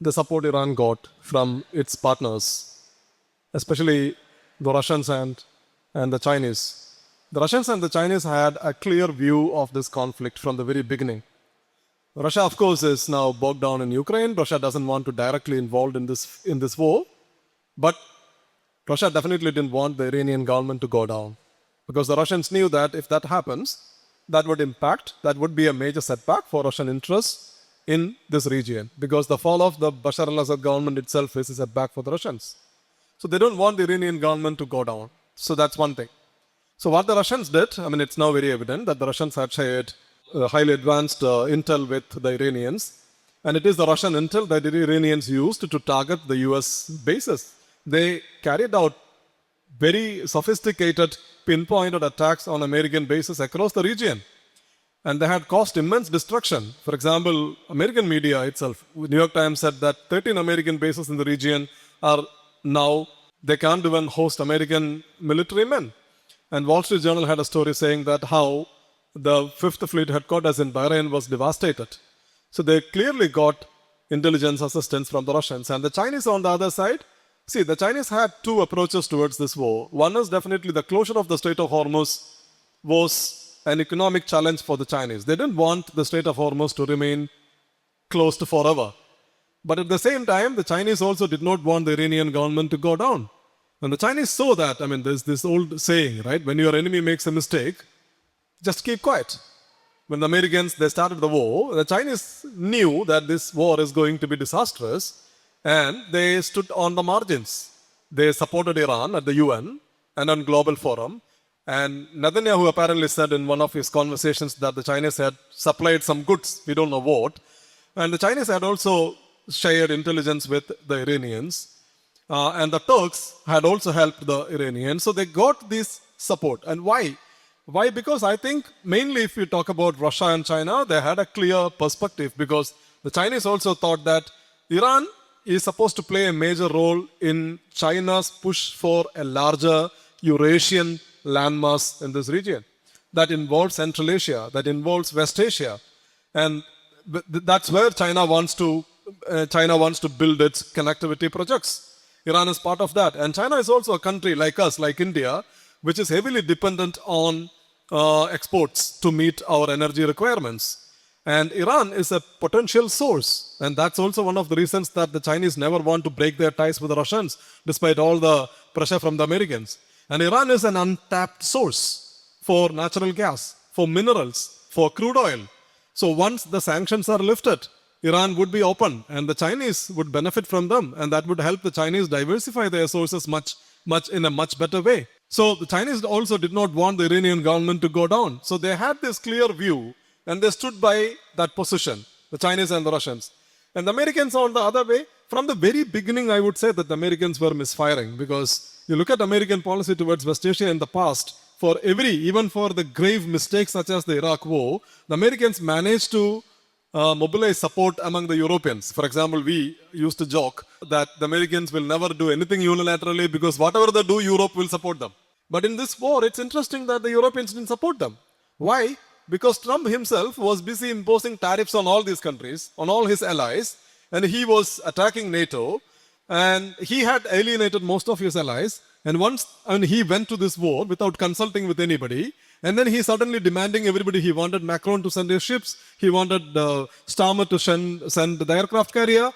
the support Iran got from its partners, especially the Russians and the Chinese. The Russians and the Chinese had a clear view of this conflict from the very beginning. Russia, of course, is now bogged down in Ukraine. Russia doesn't want to directly involved in this war, but Russia definitely didn't want the Iranian government to go down because the Russians knew that if that happens, that would be a major setback for Russian interests in this region because the fall of the Bashar al-Assad government itself is a setback for the Russians. So they don't want the Iranian government to go down. So that's one thing. So what the Russians did, I mean, it's now very evident that the Russians had shared highly advanced intel with the Iranians. And it is the Russian intel that the Iranians used to target the US bases. They carried out very sophisticated, pinpointed attacks on American bases across the region. And they had caused immense destruction. For example, American media itself, New York Times said that 13 American bases in the region are now, they can't even host American military men. And Wall Street Journal had a story saying that how the Fifth Fleet headquarters in Bahrain was devastated. So they clearly got intelligence assistance from the Russians. And the Chinese on the other side, see, the Chinese had two approaches towards this war. One is definitely the closure of the Strait of Hormuz was an economic challenge for the Chinese. They didn't want the Strait of Hormuz to remain closed forever. But at the same time, the Chinese also did not want the Iranian government to go down. And the Chinese saw that, I mean, there's this old saying, right? When your enemy makes a mistake, just keep quiet. When the Americans, they started the war, the Chinese knew that this war is going to be disastrous and they stood on the margins. They supported Iran at the UN and on global forum. And Netanyahu apparently said in one of his conversations that the Chinese had supplied some goods, we don't know what. And the Chinese had also shared intelligence with the Iranians. And the Turks had also helped the Iranians. So they got this support. And why? Why? Because I think mainly if you talk about Russia and China, they had a clear perspective because the Chinese also thought that Iran is supposed to play a major role in China's push for a larger Eurasian landmass in this region. That involves Central Asia, that involves West Asia. And that's where China wants to build its connectivity projects. Iran is part of that. And China is also a country like us, like India, which is heavily dependent on exports to meet our energy requirements. And Iran is a potential source. And that's also one of the reasons that the Chinese never want to break their ties with the Russians, despite all the pressure from the Americans. And Iran is an untapped source for natural gas, for minerals, for crude oil. So once the sanctions are lifted, Iran would be open and the Chinese would benefit from them. And that would help the Chinese diversify their sources in a much better way. So the Chinese also did not want the Iranian government to go down. So they had this clear view and they stood by that position, the Chinese and the Russians. And the Americans on the other way, from the very beginning, I would say that the Americans were misfiring because you look at American policy towards West Asia in the past, even for the grave mistakes such as the Iraq war, the Americans managed to mobilize support among the Europeans. For example, we used to joke that the Americans will never do anything unilaterally because whatever they do, Europe will support them. But in this war, it's interesting that the Europeans didn't support them. Why? Because Trump himself was busy imposing tariffs on all these countries, on all his allies, and he was attacking NATO, and he had alienated most of his allies. And he went to this war without consulting with anybody. And then he suddenly demanding everybody, he wanted Macron to send his ships, he wanted Starmer to send the aircraft carrier.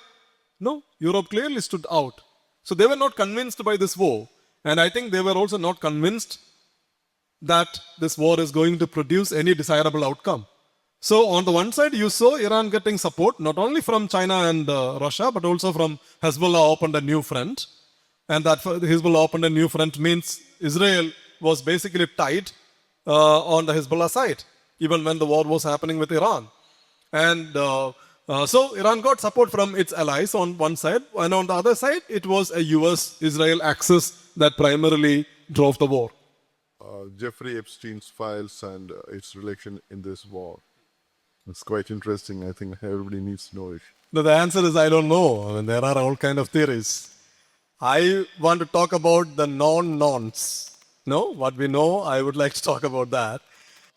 No, Europe clearly stood out. So they were not convinced by this war. And I think they were also not convinced that this war is going to produce any desirable outcome. So on the one side, you saw Iran getting support, not only from China and Russia, but also from Hezbollah opened a new front. And that Hezbollah opened a new front means Israel was basically tied on the Hezbollah side, even when the war was happening with Iran. And so Iran got support from its allies on one side, and on the other side, it was a US-Israel axis that primarily drove the war. Jeffrey Epstein's files and its relation in this war. It's quite interesting. I think everybody needs to know it. The answer is I don't know. I mean, there are all kinds of theories. I want to talk about the non-nons. No, what we know, I would like to talk about that.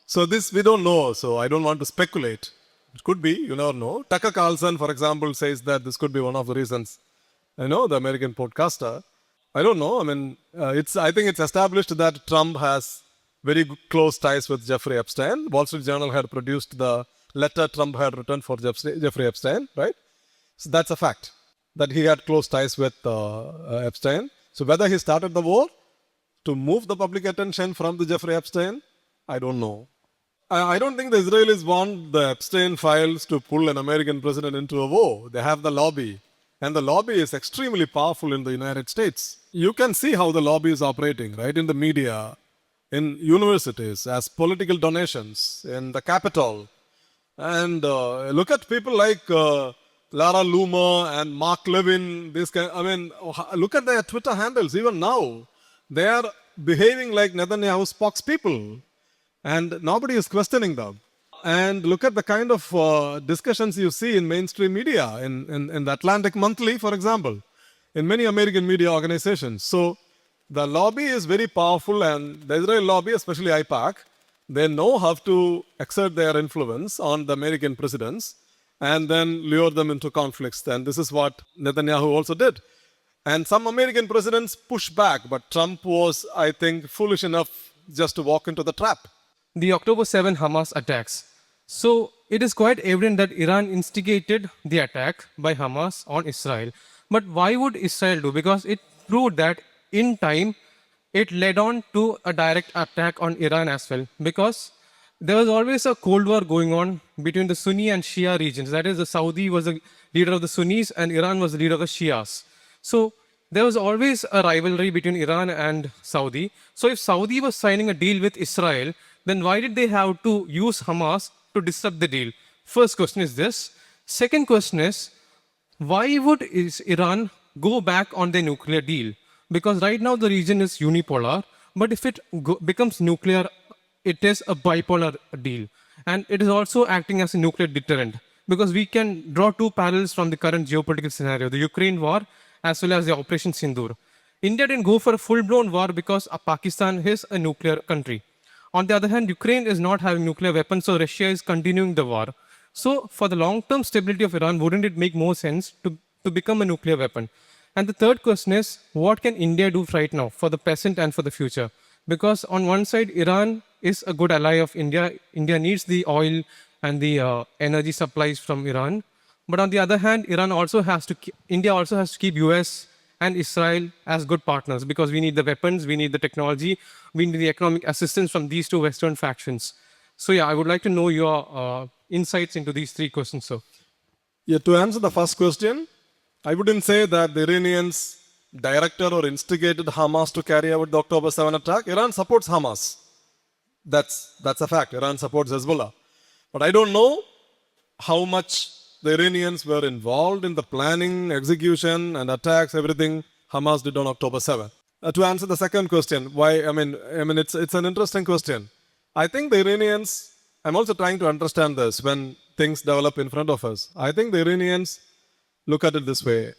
So this we don't know, so I don't want to speculate. It could be, you never know. Tucker Carlson, for example, says that this could be one of the reasons. The American podcaster. I don't know. I mean, I think it's established that Trump has very close ties with Jeffrey Epstein. Wall Street Journal had produced the letter Trump had written for Jeffrey Epstein, right? So that's a fact that he had close ties with Epstein. So whether he started the war to move the public attention from the Jeffrey Epstein, I don't know. I don't think the Israelis want the Epstein files to pull an American president into a war. They have the lobby. And the lobby is extremely powerful in the United States. You can see how the lobby is operating, right? In the media, in universities, as political donations, in the Capitol. And look at people like Lara Loomer and Mark Levin. Look at their Twitter handles. Even now, they are behaving like Netanyahu's spokespeople. And nobody is questioning them. And look at the kind of discussions you see in mainstream media, in the Atlantic Monthly, for example, in many American media organizations. So the lobby is very powerful, and the Israel lobby, especially AIPAC, they know how to exert their influence on the American presidents and then lure them into conflicts. And this is what Netanyahu also did. And some American presidents push back, but Trump was, I think, foolish enough just to walk into the trap. The October 7 Hamas attacks. So it is quite evident that Iran instigated the attack by Hamas on Israel. But why would Israel do? Because it proved that in time, it led on to a direct attack on Iran as well. Because there was always a Cold War going on between the Sunni and Shia regions. That is, the Saudi was the leader of the Sunnis and Iran was the leader of the Shias. So there was always a rivalry between Iran and Saudi. So if Saudi was signing a deal with Israel, then why did they have to use Hamas to disrupt the deal? First question is this. Second question is, why would Iran go back on their nuclear deal? Because right now the region is unipolar, but if it becomes nuclear, it is a bipolar deal. And it is also acting as a nuclear deterrent. Because we can draw two parallels from the current geopolitical scenario, the Ukraine war as well as the Operation Sindoor. India didn't go for a full-blown war because Pakistan is a nuclear country. On the other hand, Ukraine is not having nuclear weapons, so Russia is continuing the war. So for the long-term stability of Iran, wouldn't it make more sense to become a nuclear weapon? And the third question is, what can India do right now for the present and for the future? Because on one side, Iran is a good ally of India. India needs the oil and the energy supplies from Iran. But on the other hand, India also has to keep US and Israel as good partners, because we need the weapons, we need the technology, we need the economic assistance from these two Western factions. So yeah, I would like to know your insights into these three questions, sir. Yeah, to answer the first question, I wouldn't say that the Iranians directed or instigated Hamas to carry out the October 7 attack. Iran supports Hamas. That's a fact. Iran supports Hezbollah. But I don't know how much the Iranians were involved in the planning, execution, and attacks, everything Hamas did on October 7. To answer the second question, why? It's an interesting question. I think the Iranians, I'm also trying to understand this when things develop in front of us. I think the Iranians look at it this way.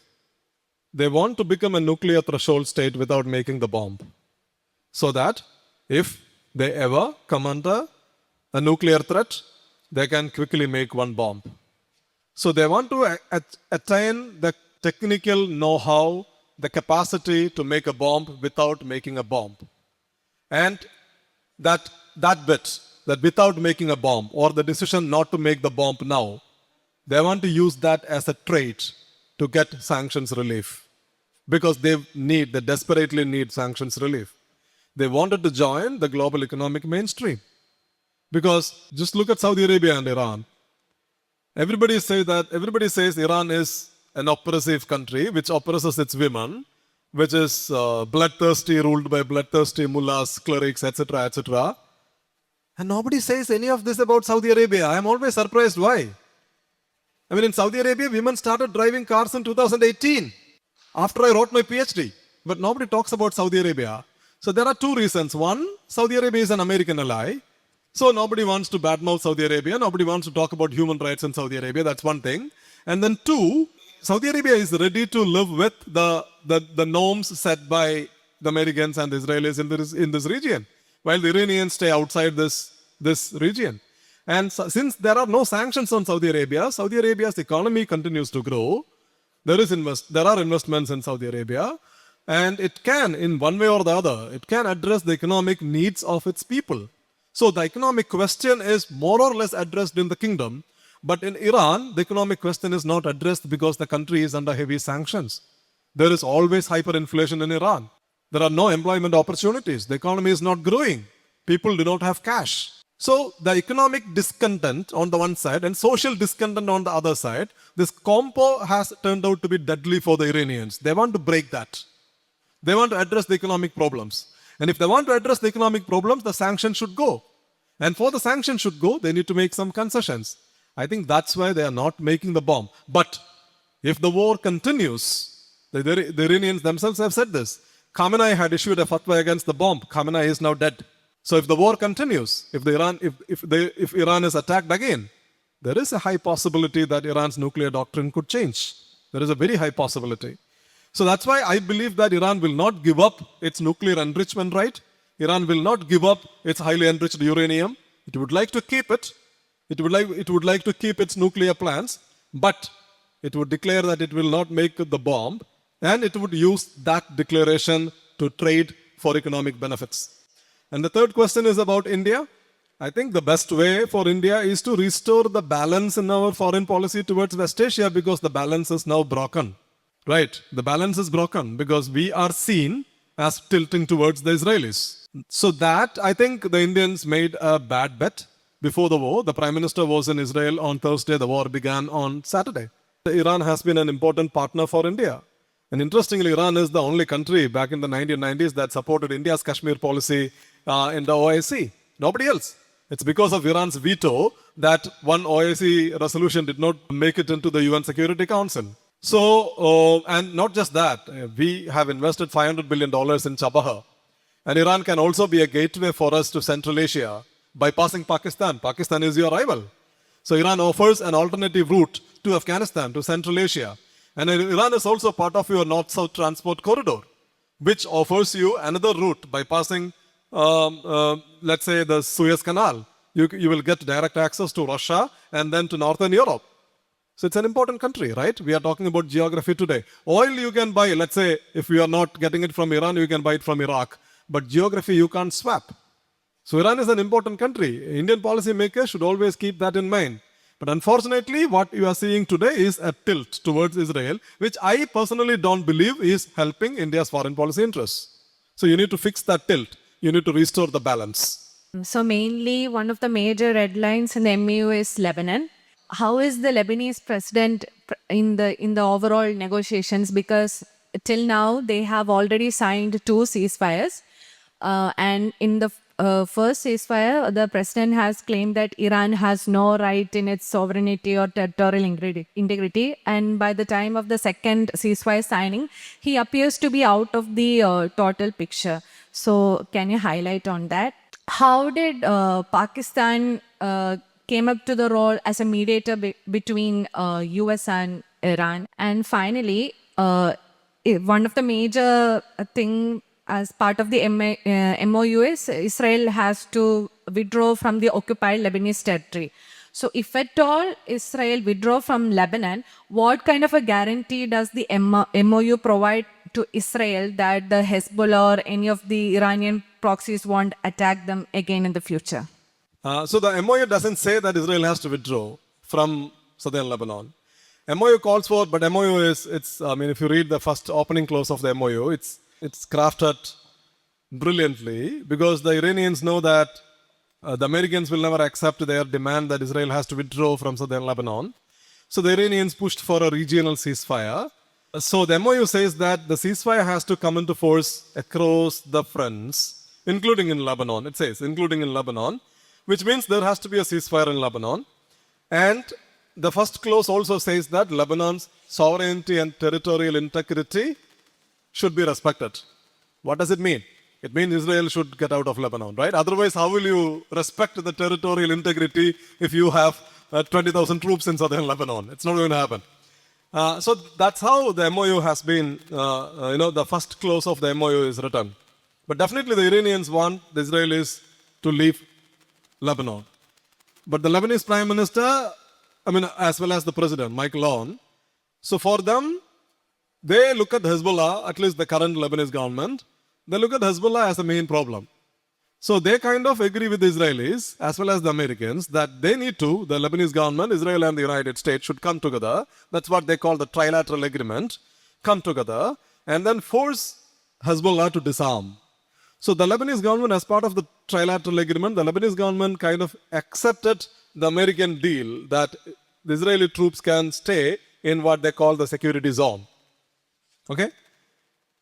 They want to become a nuclear threshold state without making the bomb. So that if they ever come under a nuclear threat, they can quickly make one bomb. So they want to attain the technical know-how, the capacity to make a bomb without making a bomb. And that bit, that without making a bomb, or the decision not to make the bomb now, they want to use that as a trait to get sanctions relief. Because they desperately need sanctions relief. They wanted to join the global economic mainstream. Because just look at Saudi Arabia and Iran. Everybody says Iran is an oppressive country which oppresses its women, which is bloodthirsty, ruled by bloodthirsty mullahs, clerics, etc., etc. And nobody says any of this about Saudi Arabia. I'm always surprised why. In Saudi Arabia, women started driving cars in 2018, after I wrote my PhD. But nobody talks about Saudi Arabia. So there are two reasons. One, Saudi Arabia is an American ally. So nobody wants to badmouth Saudi Arabia. Nobody wants to talk about human rights in Saudi Arabia. That's one thing. And then two, Saudi Arabia is ready to live with the norms set by the Americans and the Israelis in this region, while the Iranians stay outside this region. And since there are no sanctions on Saudi Arabia's economy continues to grow. There are investments in Saudi Arabia, and it can, in one way or the other, it can address the economic needs of its people. So the economic question is more or less addressed in the kingdom, but in Iran, the economic question is not addressed because the country is under heavy sanctions. There is always hyperinflation in Iran. There are no employment opportunities. The economy is not growing. People do not have cash. So the economic discontent on the one side and social discontent on the other side, this combo has turned out to be deadly for the Iranians. They want to break that. They want to address the economic problems. And if they want to address the economic problems, the sanctions should go. And for the sanctions should go, they need to make some concessions. I think that's why they are not making the bomb. But if the war continues, the Iranians themselves have said this. Khamenei had issued a fatwa against the bomb. Khamenei is now dead. So if the war continues, if Iran is attacked again, there is a high possibility that Iran's nuclear doctrine could change. There is a very high possibility. So that's why I believe that Iran will not give up its nuclear enrichment right. Iran will not give up its highly enriched uranium. It would like to keep it. It would like to keep its nuclear plans, but it would declare that it will not make the bomb, and it would use that declaration to trade for economic benefits. And the third question is about India. I think the best way for India is to restore the balance in our foreign policy towards West Asia, because the balance is now broken. Right? The balance is broken because we are seen as tilting towards the Israelis. So that, I think the Indians made a bad bet before the war. The Prime Minister was in Israel on Thursday. The war began on Saturday. Iran has been an important partner for India. And interestingly, Iran is the only country back in the 1990s that supported India's Kashmir policy in the OIC. Nobody else. It's because of Iran's veto that one OIC resolution did not make it into the UN Security Council. So, and not just that, we have invested $500 billion in Chabahar. And Iran can also be a gateway for us to Central Asia, bypassing Pakistan. Pakistan is your rival. So Iran offers an alternative route to Afghanistan, to Central Asia. And Iran is also part of your North-South transport corridor, which offers you another route bypassing, let's say, the Suez Canal. You will get direct access to Russia and then to Northern Europe. So it's an important country, right? We are talking about geography today. Oil you can buy, let's say, if you are not getting it from Iran, you can buy it from Iraq. But geography you can't swap. So Iran is an important country. Indian policymakers should always keep that in mind. But unfortunately, what you are seeing today is a tilt towards Israel, which I personally don't believe is helping India's foreign policy interests. So you need to fix that tilt. You need to restore the balance. So mainly one of the major red lines in the MAU is Lebanon. How is the Lebanese president in the overall negotiations? Because till now they have already signed 2 ceasefires, and in the first ceasefire, the president has claimed that Iran has no right in its sovereignty or territorial integrity. And by the time of the second ceasefire signing, he appears to be out of the total picture. So can you highlight on that? How did Pakistan came up to the role as a mediator between US and Iran? And finally, one of the major thing as part of the MOU is Israel has to withdraw from the occupied Lebanese territory. So if at all Israel withdraw from Lebanon, what kind of a guarantee does the MOU provide to Israel that the Hezbollah or any of the Iranian proxies won't attack them again in the future? So the MOU doesn't say that Israel has to withdraw from southern Lebanon. MOU calls for, but MOU is, if you read the first opening clause of the MOU, it's crafted brilliantly because the Iranians know that the Americans will never accept their demand that Israel has to withdraw from southern Lebanon. So the Iranians pushed for a regional ceasefire. So the MOU says that the ceasefire has to come into force across the fronts, including in Lebanon. It says, including in Lebanon, which means there has to be a ceasefire in Lebanon. And the first clause also says that Lebanon's sovereignty and territorial integrity should be respected. What does it mean? It means Israel should get out of Lebanon, right? Otherwise, how will you respect the territorial integrity if you have 20,000 troops in southern Lebanon? It's not going to happen. So that's how the MOU has been, the first clause of the MOU is written. But definitely the Iranians want the Israelis to leave Lebanon. But the Lebanese Prime Minister, as well as the President, Michael Aoun, so for them, they look at Hezbollah, at least the current Lebanese government, they look at Hezbollah as the main problem. So they kind of agree with the Israelis as well as the Americans that they need to, the Lebanese government, Israel and the United States should come together. That's what they call the trilateral agreement. Come together and then force Hezbollah to disarm. So the Lebanese government, as part of the trilateral agreement, the Lebanese government kind of accepted the American deal that the Israeli troops can stay in what they call the security zone. Okay?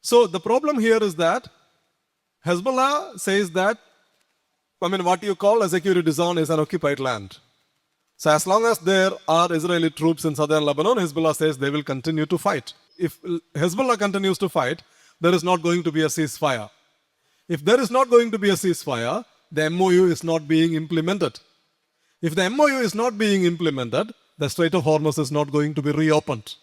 So the problem here is that Hezbollah says that, what you call a security zone is an occupied land. So as long as there are Israeli troops in southern Lebanon, Hezbollah says they will continue to fight. If Hezbollah continues to fight, there is not going to be a ceasefire. If there is not going to be a ceasefire, the MOU is not being implemented. If the MOU is not being implemented, the Strait of Hormuz is not going to be reopened.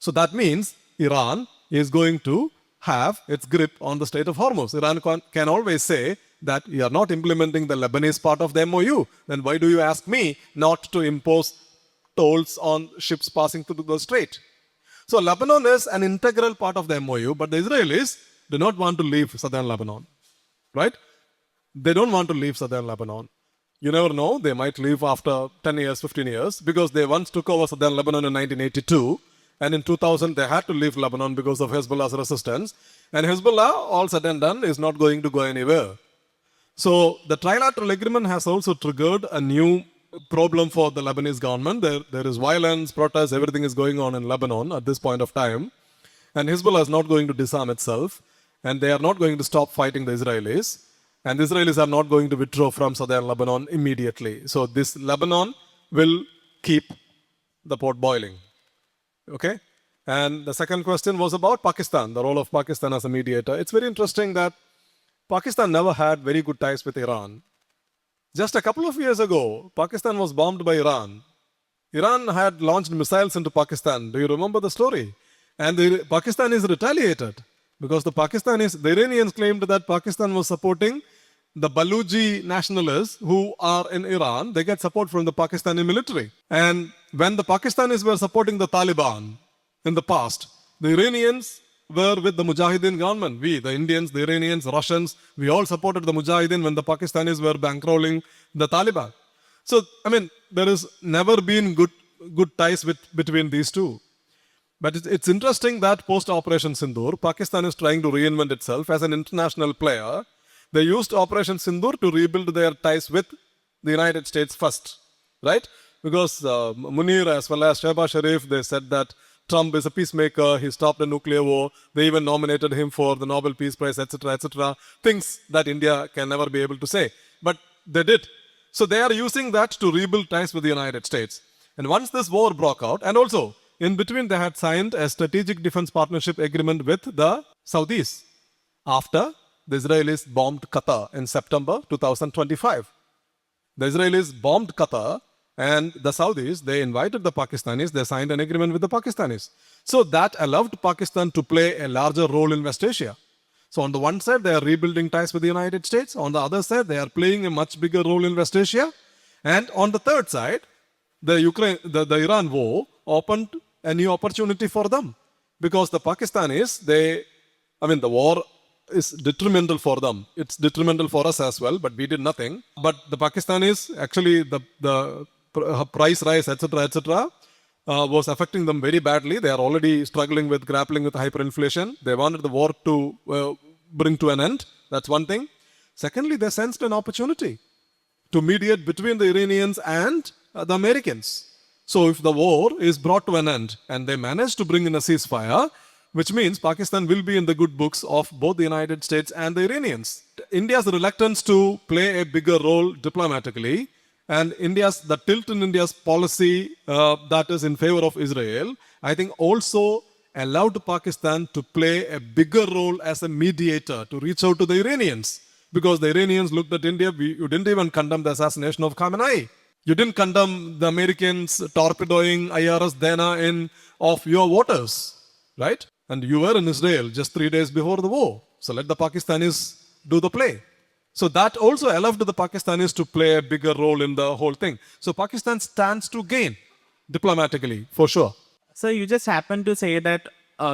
So that means Iran is going to have its grip on the Strait of Hormuz. Iran can always say that you are not implementing the Lebanese part of the MOU. Then why do you ask me not to impose tolls on ships passing through the strait? So Lebanon is an integral part of the MOU, but the Israelis do not want to leave southern Lebanon. Right? They don't want to leave southern Lebanon. You never know, they might leave after 10 years, 15 years, because they once took over southern Lebanon in 1982. And in 2000, they had to leave Lebanon because of Hezbollah's resistance. And Hezbollah, all said and done, is not going to go anywhere. So the trilateral agreement has also triggered a new problem for the Lebanese government. There is violence, protests, everything is going on in Lebanon at this point of time. And Hezbollah is not going to disarm itself. And they are not going to stop fighting the Israelis. And the Israelis are not going to withdraw from southern Lebanon immediately. So this Lebanon will keep the pot boiling. Okay? And the second question was about Pakistan, the role of Pakistan as a mediator. It's very interesting that Pakistan never had very good ties with Iran. Just a couple of years ago, Pakistan was bombed by Iran. Iran had launched missiles into Pakistan. Do you remember the story? And the Pakistanis retaliated because the Iranians claimed that Pakistan was supporting the Baluchi nationalists who are in Iran. They get support from the Pakistani military. And when the Pakistanis were supporting the Taliban in the past, the Iranians were with the Mujahideen government. We, the Indians, the Iranians, Russians, we all supported the Mujahideen when the Pakistanis were bankrolling the Taliban. So, there has never been good ties between these two. But it's interesting that post-Operation Sindoor, Pakistan is trying to reinvent itself as an international player. They used Operation Sindoor to rebuild their ties with the United States first, right? Because Munir as well as Shehbaz Sharif, they said that Trump is a peacemaker, he stopped a nuclear war, they even nominated him for the Nobel Peace Prize, etc., etc. Things that India can never be able to say. But they did. So they are using that to rebuild ties with the United States. And once this war broke out, and also in between they had signed a strategic defense partnership agreement with the Saudis after the Israelis bombed Qatar in September 2025. The Israelis bombed Qatar and the Saudis, they invited the Pakistanis, they signed an agreement with the Pakistanis. So that allowed Pakistan to play a larger role in West Asia. So on the one side, they are rebuilding ties with the United States. On the other side, they are playing a much bigger role in West Asia. And on the third side, the Iran war opened a new opportunity for them. Because the Pakistanis, the war is detrimental for them. It's detrimental for us as well, but we did nothing. But the Pakistanis, actually, the price rise, etc., was affecting them very badly. They are already grappling with hyperinflation. They wanted the war to bring to an end. That's one thing. Secondly, they sensed an opportunity to mediate between the Iranians and the Americans. So if the war is brought to an end and they manage to bring in a ceasefire, which means Pakistan will be in the good books of both the United States and the Iranians. India's reluctance to play a bigger role diplomatically and the tilt in India's policy that is in favor of Israel, I think also allowed Pakistan to play a bigger role as a mediator to reach out to the Iranians. Because the Iranians looked at India, you didn't even condemn the assassination of Khamenei. You didn't condemn the Americans torpedoing IRS Dana of your waters, right? And you were in Israel just 3 days before the war. So let the Pakistanis do the play. So that also allowed the Pakistanis to play a bigger role in the whole thing. So Pakistan stands to gain diplomatically, for sure. So you just happened to say that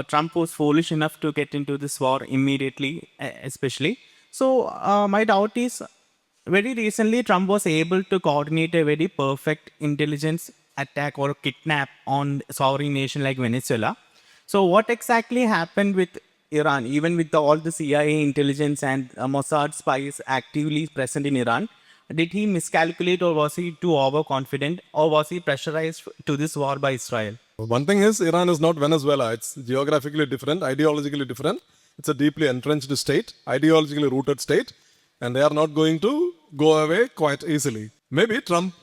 Trump was foolish enough to get into this war immediately, especially. So my doubt is, very recently Trump was able to coordinate a very perfect intelligence attack or kidnap on sovereign nation like Venezuela. So what exactly happened with Iran, even with all the CIA intelligence and Mossad spies actively present in Iran? Did he miscalculate, or was he too overconfident, or was he pressurized to this war by Israel? One thing is, Iran is not Venezuela. It's geographically different, ideologically different. It's a deeply entrenched state, ideologically rooted state, and they are not going to go away quite easily. Maybe Trump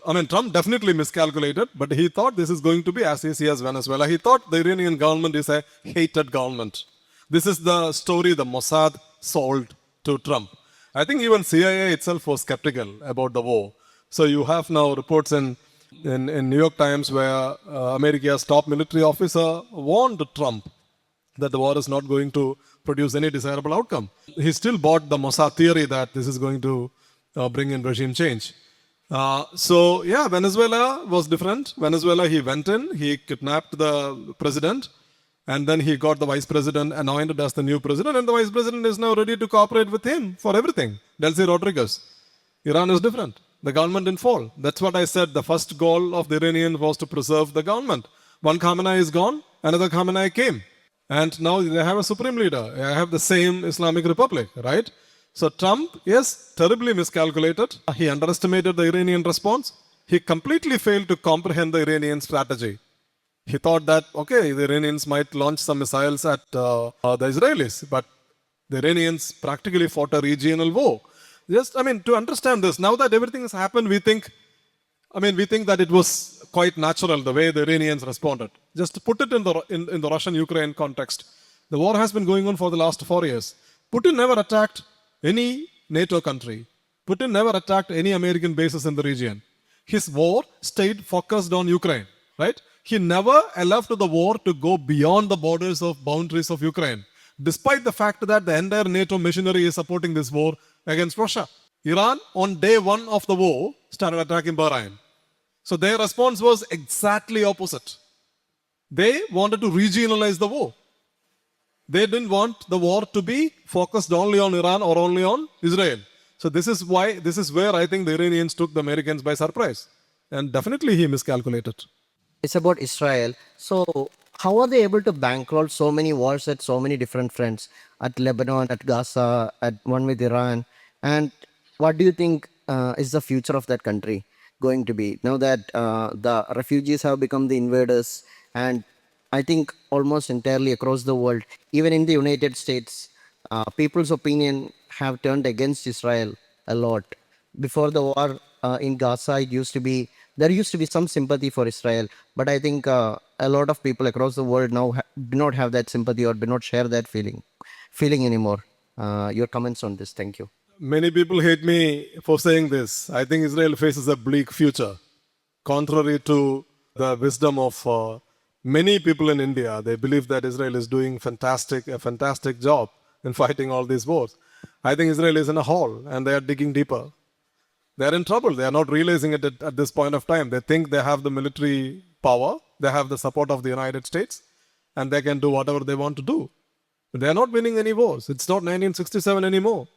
definitely miscalculated, but he thought this is going to be as easy as Venezuela. He thought the Iranian government is a hated government. This is the story the Mossad sold to Trump. I think even CIA itself was skeptical about the war. So you have now reports in New York Times where America's top military officer warned Trump that the war is not going to produce any desirable outcome. He still bought the Mossad theory that this is going to bring in regime change. So yeah, Venezuela was different. Venezuela, he went in, he kidnapped the president, and then he got the vice president anointed as the new president, and the vice president is now ready to cooperate with him for everything. Delcy Rodriguez. Iran is different. The government didn't fall. That's what I said. The first goal of the Iranians was to preserve the government. One Khamenei is gone, another Khamenei came. And now they have a supreme leader. They have the same Islamic Republic, right? So Trump, yes, terribly miscalculated. He underestimated the Iranian response. He completely failed to comprehend the Iranian strategy. He thought that, okay, the Iranians might launch some missiles at the Israelis, but the Iranians practically fought a regional war. To understand this, now that everything has happened, we think that it was quite natural the way the Iranians responded. Just to put it in the Russian-Ukraine context, the war has been going on for the last 4 years. Putin never attacked any NATO country. Putin never attacked any American bases in the region. His war stayed focused on Ukraine, right? He never allowed the war to go beyond the boundaries of Ukraine, despite the fact that the entire NATO machinery is supporting this war against Russia. Iran, on day one of the war, started attacking Bahrain. So their response was exactly opposite. They wanted to regionalize the war. They didn't want the war to be focused only on Iran or only on Israel. So this is where I think the Iranians took the Americans by surprise. And definitely he miscalculated. It's about Israel. So how are they able to bankroll so many wars at so many different fronts, at Lebanon, at Gaza, at one with Iran? And what do you think is the future of that country going to be now that the refugees have become the invaders? And I think almost entirely across the world, even in the United States, people's opinion have turned against Israel a lot. Before the war in Gaza, there used to be some sympathy for Israel, but I think a lot of people across the world now do not have that sympathy or do not share that feeling anymore. Your comments on this? Thank you. Many people hate me for saying this. I think Israel faces a bleak future. Contrary to the wisdom of many people in India, they believe that Israel is doing a fantastic job in fighting all these wars. I think Israel is in a hole and they are digging deeper. They are in trouble. They are not realizing it at this point of time. They think they have the military power, they have the support of the United States, and they can do whatever they want to do. But they are not winning any wars. It's not 1967 anymore.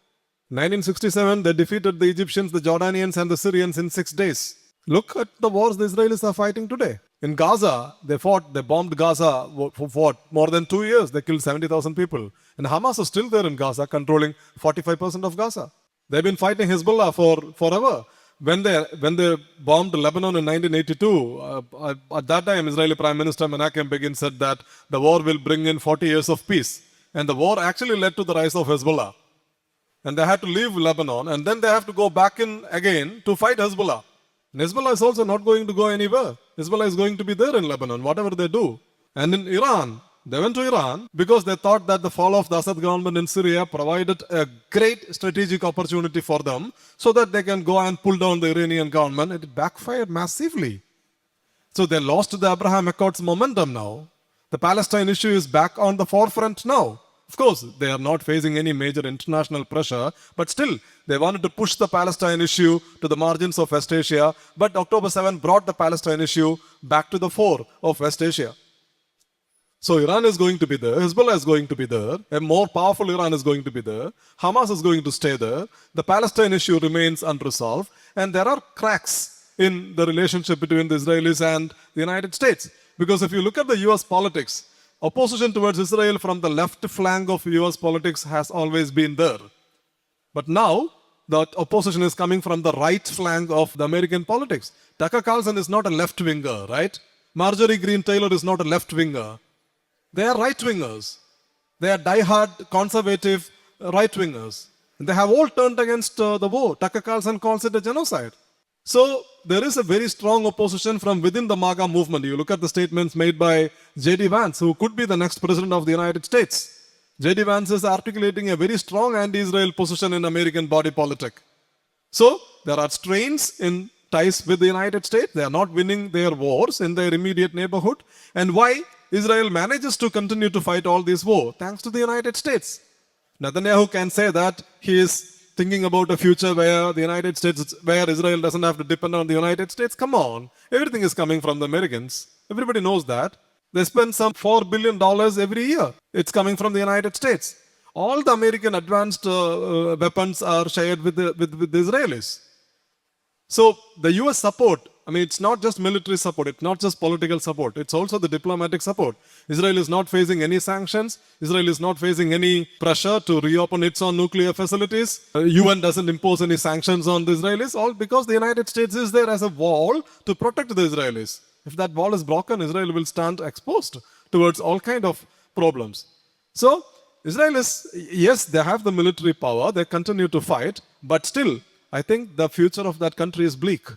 1967, they defeated the Egyptians, the Jordanians, and the Syrians in 6 days. Look at the wars the Israelis are fighting today. In Gaza, they bombed Gaza for more than 2 years. They killed 70,000 people. And Hamas is still there in Gaza, controlling 45% of Gaza. They've been fighting Hezbollah forever. When they bombed Lebanon in 1982, at that time, Israeli Prime Minister Menachem Begin said that the war will bring in 40 years of peace. And the war actually led to the rise of Hezbollah. And they had to leave Lebanon, and then they have to go back in again to fight Hezbollah. And Hezbollah is also not going to go anywhere. Hezbollah is going to be there in Lebanon, whatever they do. And in Iran, they went to Iran because they thought that the fall of the Assad government in Syria provided a great strategic opportunity for them so that they can go and pull down the Iranian government. It backfired massively. So they lost the Abraham Accords momentum now. The Palestine issue is back on the forefront now Of course, they are not facing any major international pressure, but still, they wanted to push the Palestine issue to the margins of West Asia. But October 7 brought the Palestine issue back to the fore of West Asia. So Iran is going to be there, Hezbollah is going to be there, a more powerful Iran is going to be there, Hamas is going to stay there, the Palestine issue remains unresolved, and there are cracks in the relationship between the Israelis and the United States. Because if you look at the US politics, opposition towards Israel from the left flank of US politics has always been there. But now, the opposition is coming from the right flank of the American politics. Tucker Carlson is not a left-winger, right? Marjorie Greene Taylor is not a left-winger. They are right-wingers. They are die-hard conservative right-wingers. And they have all turned against the war. Tucker Carlson calls it a genocide. So there is a very strong opposition from within the MAGA movement. You look at the statements made by J.D. Vance, who could be the next president of the United States. J.D. Vance is articulating a very strong anti-Israel position in American body politic. So there are strains in ties with the United States. They are not winning their wars in their immediate neighborhood. And why Israel manages to continue to fight all these wars? Thanks to the United States. Netanyahu can say that he is thinking about a future where the United States, where Israel doesn't have to depend on the United States. Come on. Everything is coming from the Americans. Everybody knows that. They spend some $4 billion every year. It's coming from the United States. All the American advanced weapons are shared with the Israelis. So the US support, I mean, it's not just military support, it's not just political support, it's also the diplomatic support. Israel is not facing any sanctions. Israel is not facing any pressure to reopen its own nuclear facilities. UN doesn't impose any sanctions on the Israelis, all because the United States is there as a wall to protect the Israelis. If that wall is broken, Israel will stand exposed towards all kind of problems. So Israel is, yes, they have the military power, they continue to fight, but still, I think the future of that country is bleak.